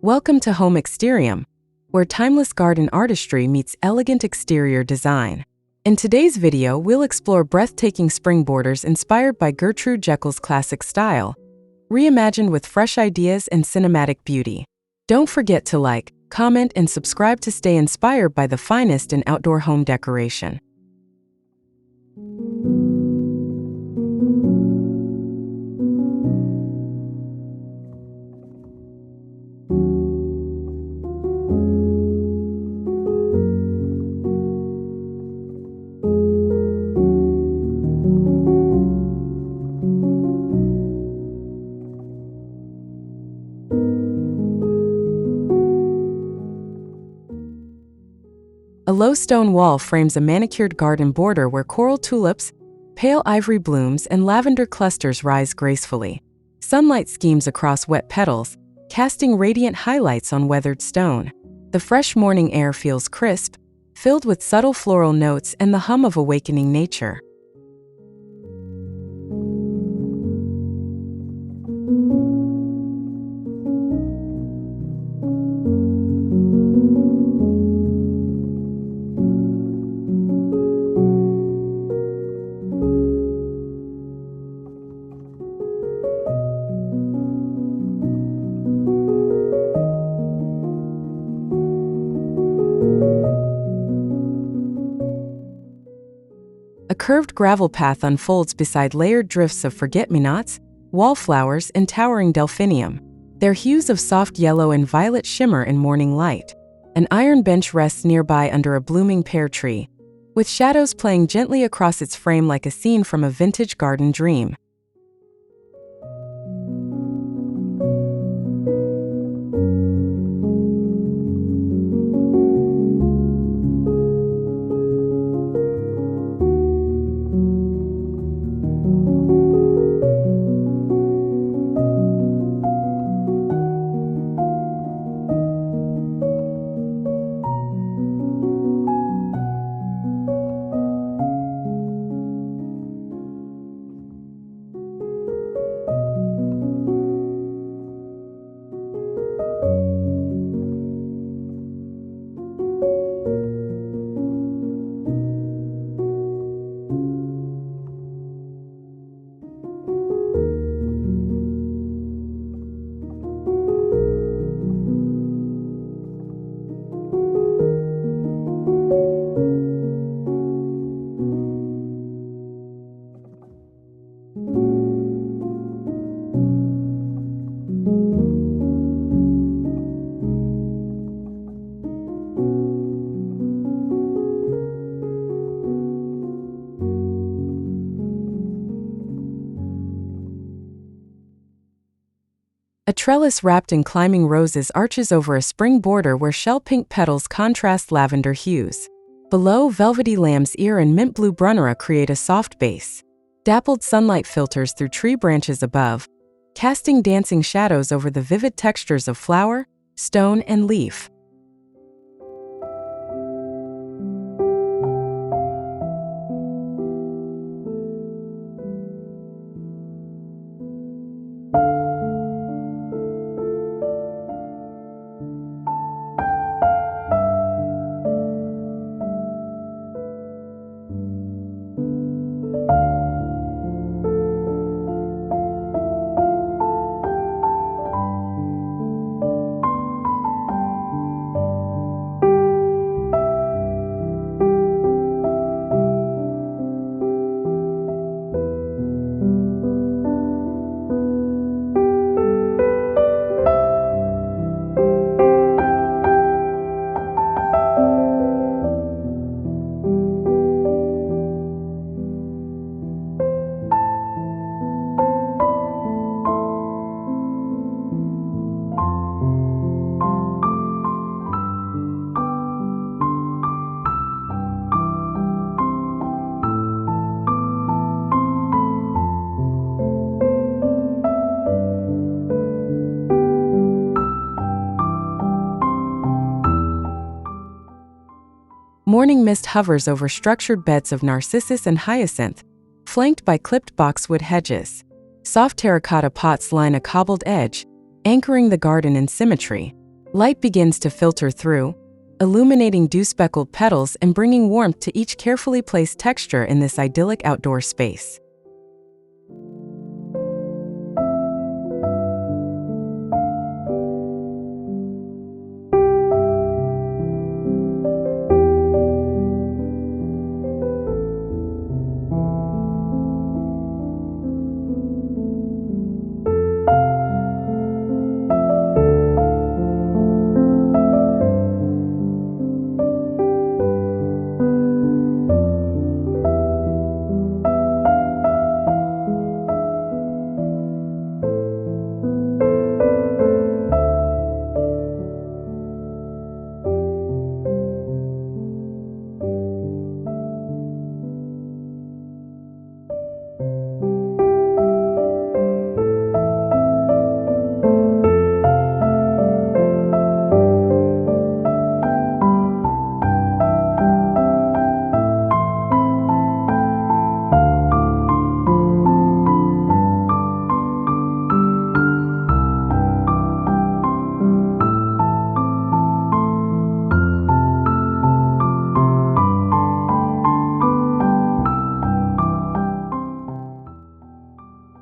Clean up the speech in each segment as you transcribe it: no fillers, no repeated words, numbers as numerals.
Welcome to Home Exterium, where timeless garden artistry meets elegant exterior design. In today's video, we'll explore breathtaking spring borders inspired by Gertrude Jekyll's classic style, reimagined with fresh ideas and cinematic beauty. Don't forget to like, comment, and subscribe to stay inspired by the finest in outdoor home decoration. A low stone wall frames a manicured garden border where coral tulips, pale ivory blooms, and lavender clusters rise gracefully. Sunlight schemes across wet petals, casting radiant highlights on weathered stone. The fresh morning air feels crisp, filled with subtle floral notes and the hum of awakening nature. A curved gravel path unfolds beside layered drifts of forget-me-nots, wallflowers, and towering delphinium. Their hues of soft yellow and violet shimmer in morning light. An iron bench rests nearby under a blooming pear tree, with shadows playing gently across its frame like a scene from a vintage garden dream. A trellis wrapped in climbing roses arches over a spring border where shell-pink petals contrast lavender hues. Below, velvety lamb's ear and mint blue brunnera create a soft base. Dappled sunlight filters through tree branches above, casting dancing shadows over the vivid textures of flower, stone, and leaf. Morning mist hovers over structured beds of narcissus and hyacinth, flanked by clipped boxwood hedges. Soft terracotta pots line a cobbled edge, anchoring the garden in symmetry. Light begins to filter through, illuminating dew-speckled petals and bringing warmth to each carefully placed texture in this idyllic outdoor space.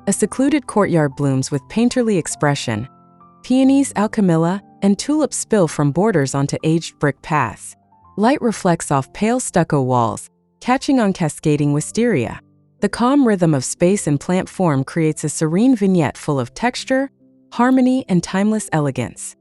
A secluded courtyard blooms with painterly expression. Peonies, alchemilla, and tulips spill from borders onto aged brick paths. Light reflects off pale stucco walls, catching on cascading wisteria. The calm rhythm of space and plant form creates a serene vignette full of texture, harmony, and timeless elegance.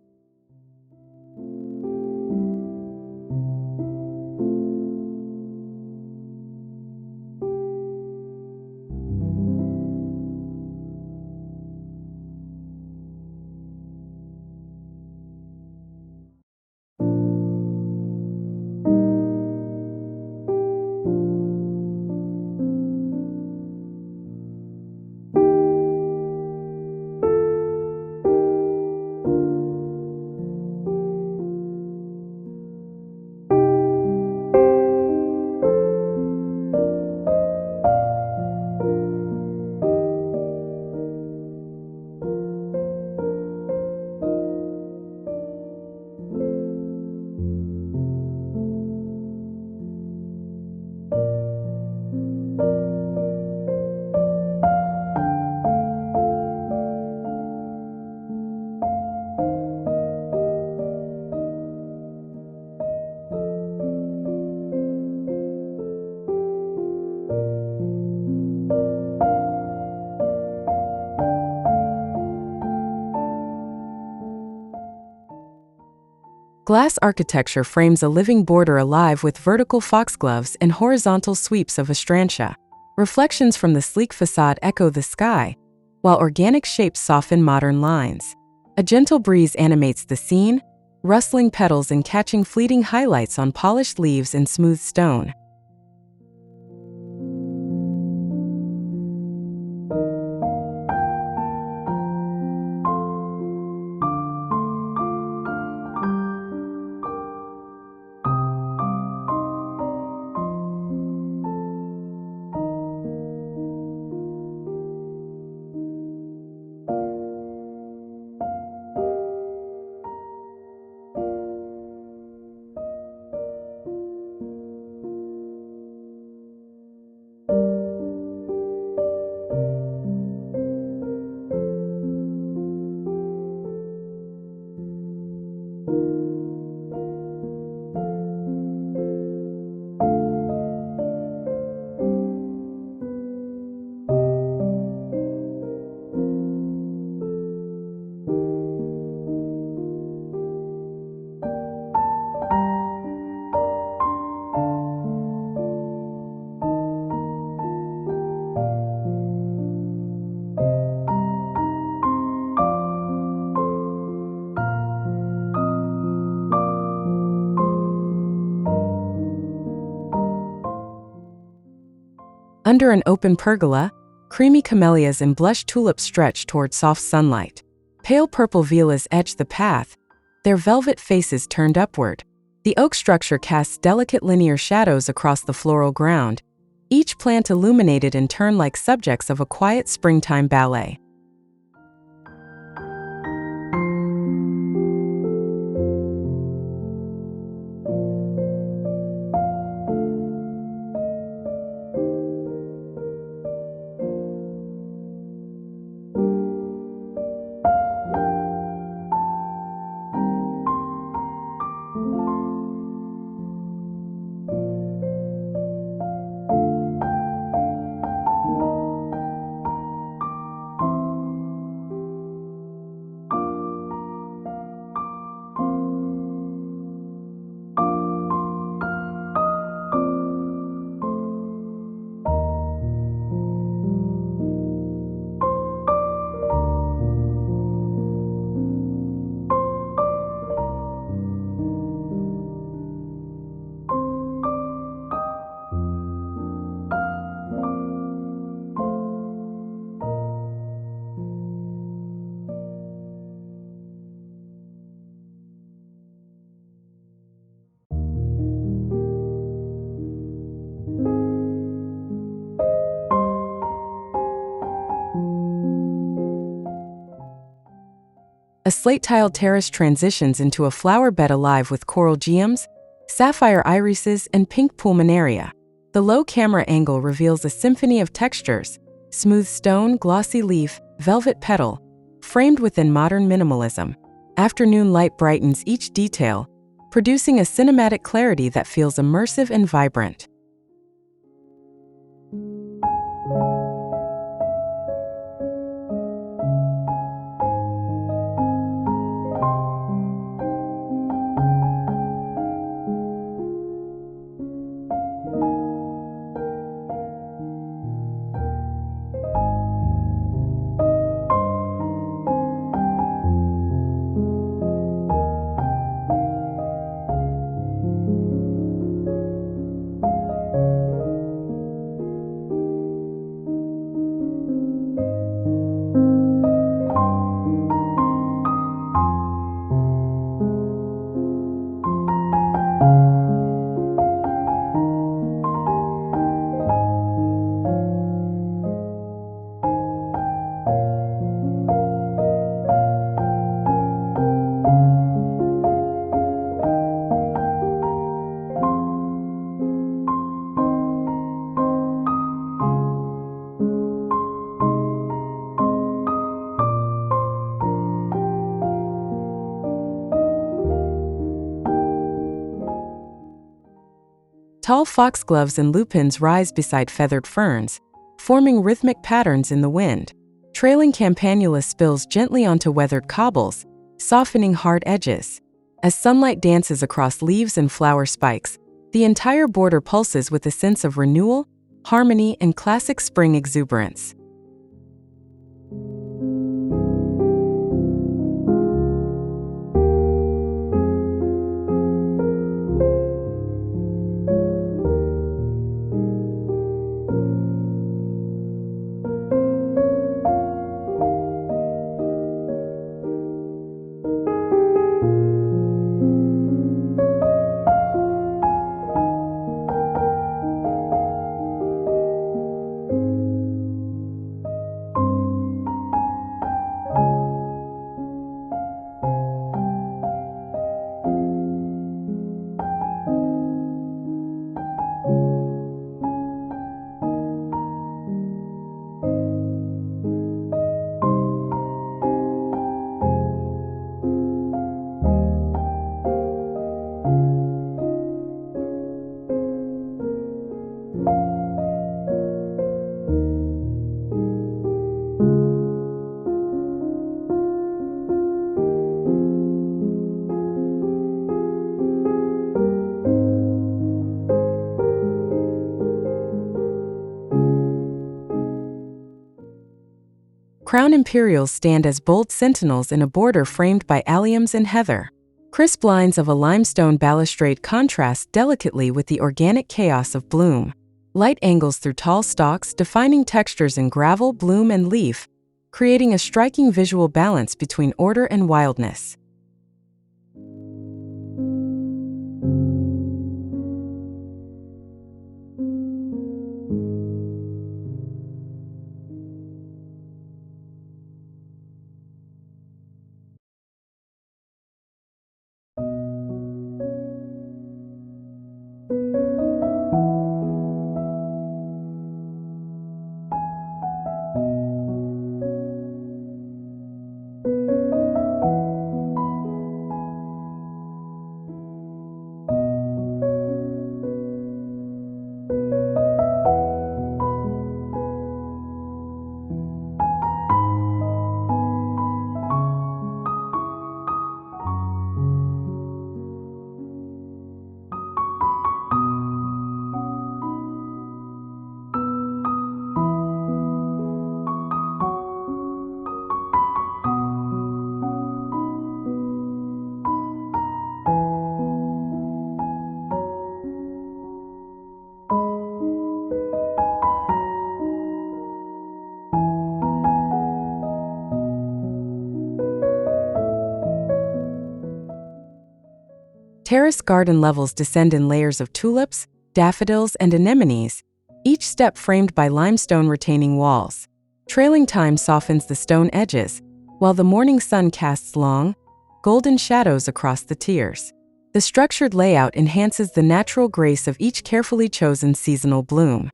Glass architecture frames a living border alive with vertical foxgloves and horizontal sweeps of astrantia. Reflections from the sleek façade echo the sky, while organic shapes soften modern lines. A gentle breeze animates the scene, rustling petals and catching fleeting highlights on polished leaves and smooth stone. Under an open pergola, creamy camellias and blush tulips stretch toward soft sunlight. Pale purple violas edge the path, their velvet faces turned upward. The oak structure casts delicate linear shadows across the floral ground, each plant illuminated in turn like subjects of a quiet springtime ballet. A slate-tiled terrace transitions into a flower bed alive with coral geums, sapphire irises, and pink pulmonaria. The low camera angle reveals a symphony of textures: smooth stone, glossy leaf, velvet petal, framed within modern minimalism. Afternoon light brightens each detail, producing a cinematic clarity that feels immersive and vibrant. Tall foxgloves and lupins rise beside feathered ferns, forming rhythmic patterns in the wind. Trailing campanula spills gently onto weathered cobbles, softening hard edges. As sunlight dances across leaves and flower spikes, the entire border pulses with a sense of renewal, harmony, and classic spring exuberance. Crown imperials stand as bold sentinels in a border framed by alliums and heather. Crisp lines of a limestone balustrade contrast delicately with the organic chaos of bloom. Light angles through tall stalks, defining textures in gravel, bloom, and leaf, creating a striking visual balance between order and wildness. Terrace garden levels descend in layers of tulips, daffodils, and anemones, each step framed by limestone retaining walls. Trailing thyme softens the stone edges, while the morning sun casts long, golden shadows across the tiers. The structured layout enhances the natural grace of each carefully chosen seasonal bloom.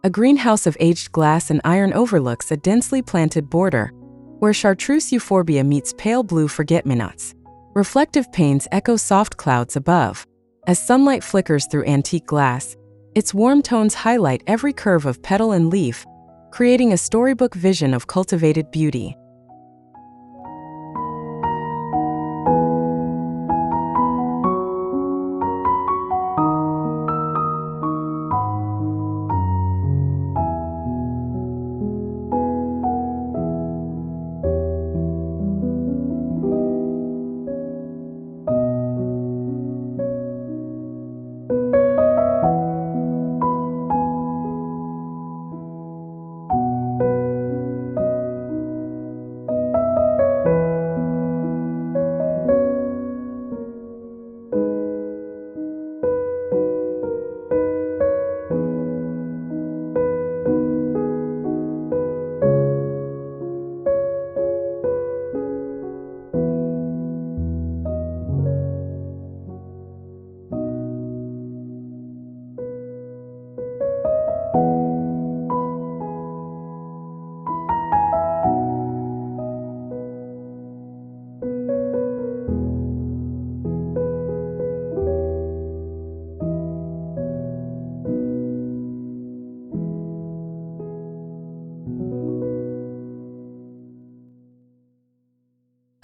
A greenhouse of aged glass and iron overlooks a densely planted border, where chartreuse euphorbia meets pale blue forget-me-nots. Reflective panes echo soft clouds above. As sunlight flickers through antique glass, its warm tones highlight every curve of petal and leaf, creating a storybook vision of cultivated beauty.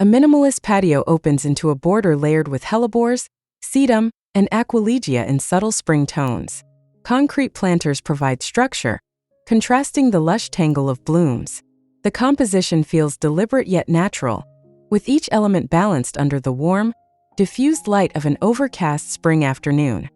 A minimalist patio opens into a border layered with hellebores, sedum, and aquilegia in subtle spring tones. Concrete planters provide structure, contrasting the lush tangle of blooms. The composition feels deliberate yet natural, with each element balanced under the warm, diffused light of an overcast spring afternoon.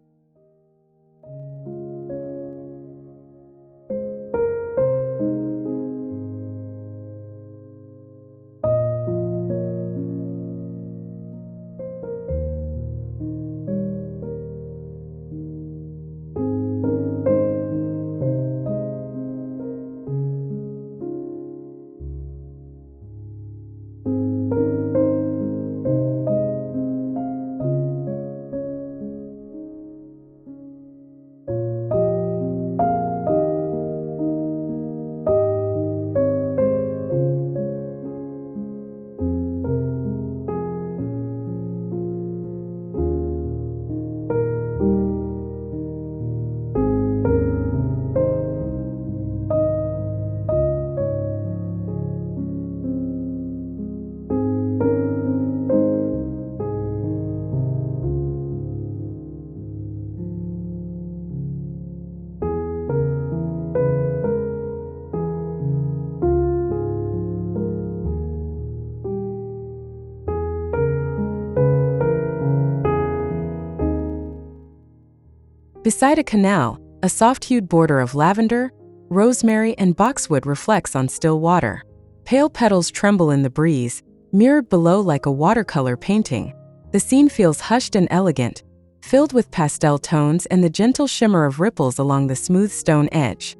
Beside a canal, a soft-hued border of lavender, rosemary, and boxwood reflects on still water. Pale petals tremble in the breeze, mirrored below like a watercolor painting. The scene feels hushed and elegant, filled with pastel tones and the gentle shimmer of ripples along the smooth stone edge.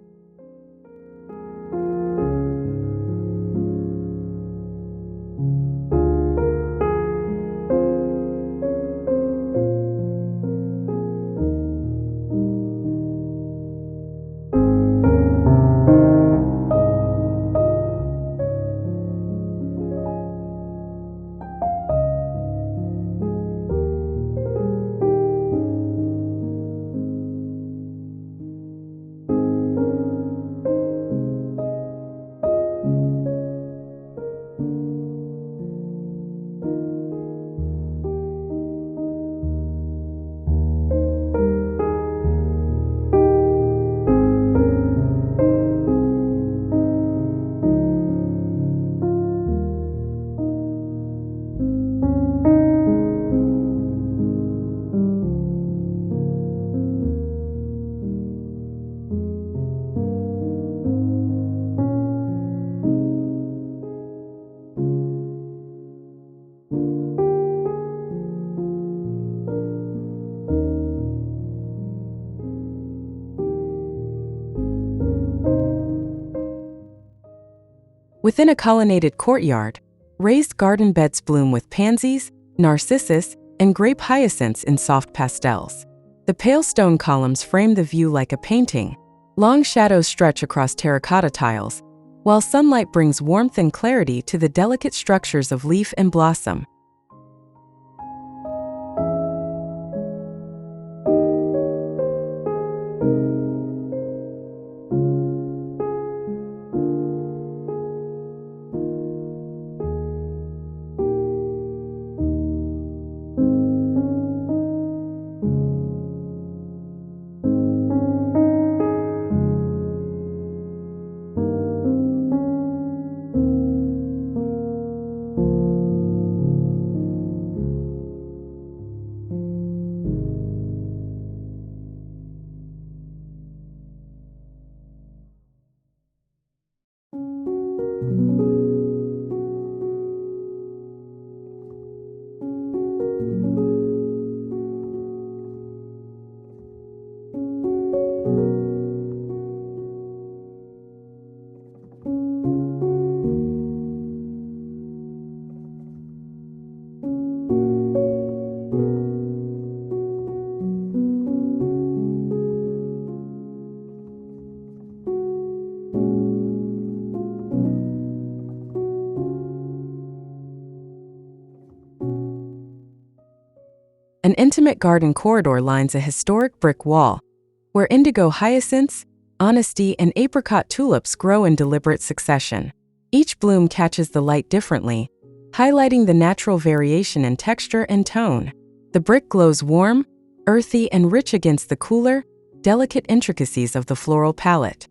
Within a colonnaded courtyard, raised garden beds bloom with pansies, narcissus, and grape hyacinths in soft pastels. The pale stone columns frame the view like a painting. Long shadows stretch across terracotta tiles, while sunlight brings warmth and clarity to the delicate structures of leaf and blossom. An intimate garden corridor lines a historic brick wall, where indigo hyacinths, honesty, and apricot tulips grow in deliberate succession. Each bloom catches the light differently, highlighting the natural variation in texture and tone. The brick glows warm, earthy, and rich against the cooler, delicate intricacies of the floral palette.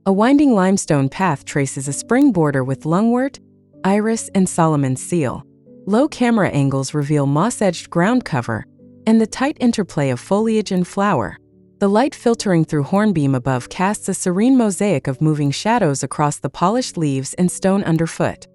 A winding limestone path traces a spring border with lungwort, iris, and Solomon's seal. Low camera angles reveal moss-edged ground cover and the tight interplay of foliage and flower. The light filtering through hornbeam above casts a serene mosaic of moving shadows across the polished leaves and stone underfoot.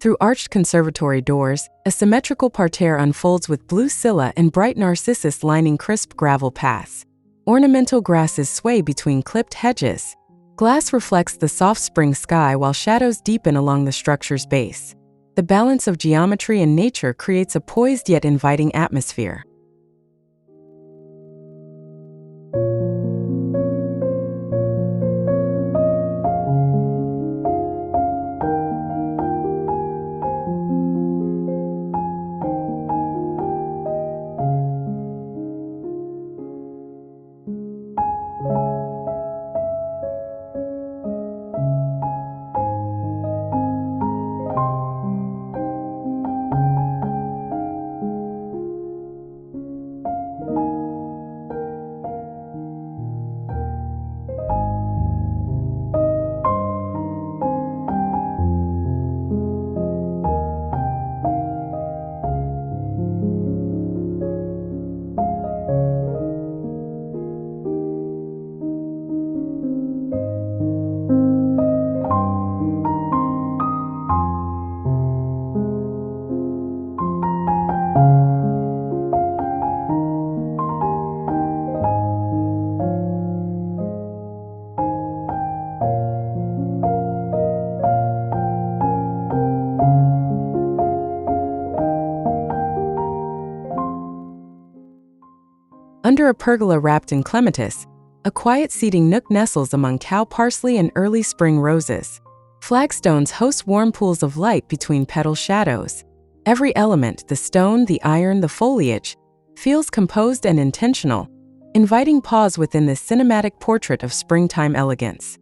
Through arched conservatory doors, a symmetrical parterre unfolds with blue scilla and bright narcissus lining crisp gravel paths. Ornamental grasses sway between clipped hedges, Glass reflects the soft spring sky while shadows deepen along the structure's base. The balance of geometry and nature creates a poised yet inviting atmosphere. Under a pergola wrapped in clematis, a quiet seating nook nestles among cow parsley and early spring roses. Flagstones host warm pools of light between petal shadows. Every element, the stone, the iron, the foliage, feels composed and intentional, inviting pause within this cinematic portrait of springtime elegance.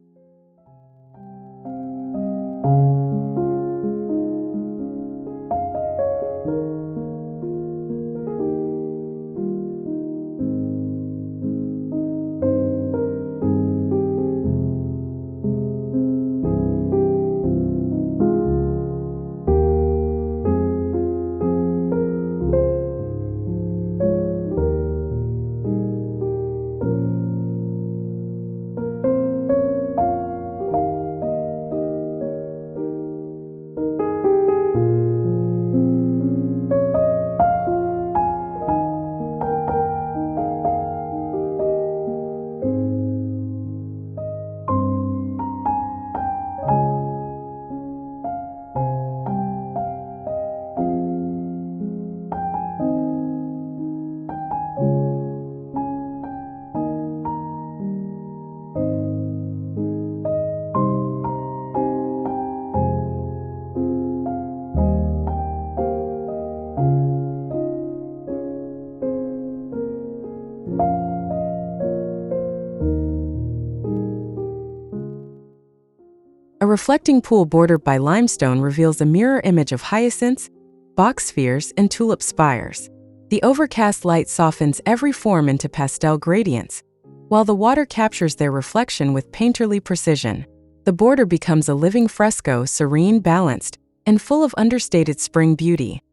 A reflecting pool bordered by limestone reveals a mirror image of hyacinths, box spheres, and tulip spires. The overcast light softens every form into pastel gradients, while the water captures their reflection with painterly precision. The border becomes a living fresco, serene, balanced, and full of understated spring beauty.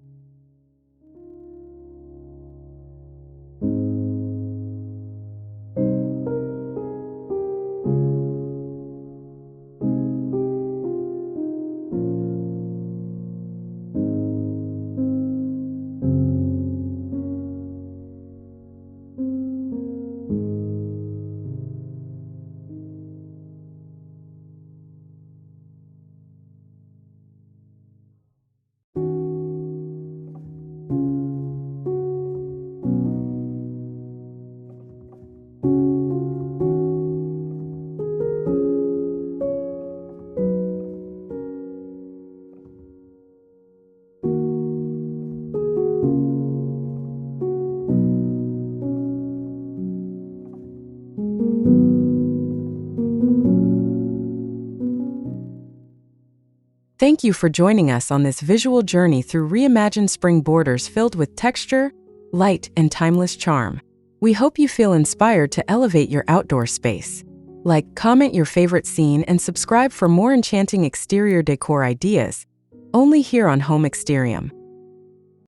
Thank you for joining us on this visual journey through reimagined spring borders filled with texture, light, and timeless charm. We hope you feel inspired to elevate your outdoor space. Like, comment your favorite scene, and subscribe for more enchanting exterior decor ideas, only here on Home Exterium.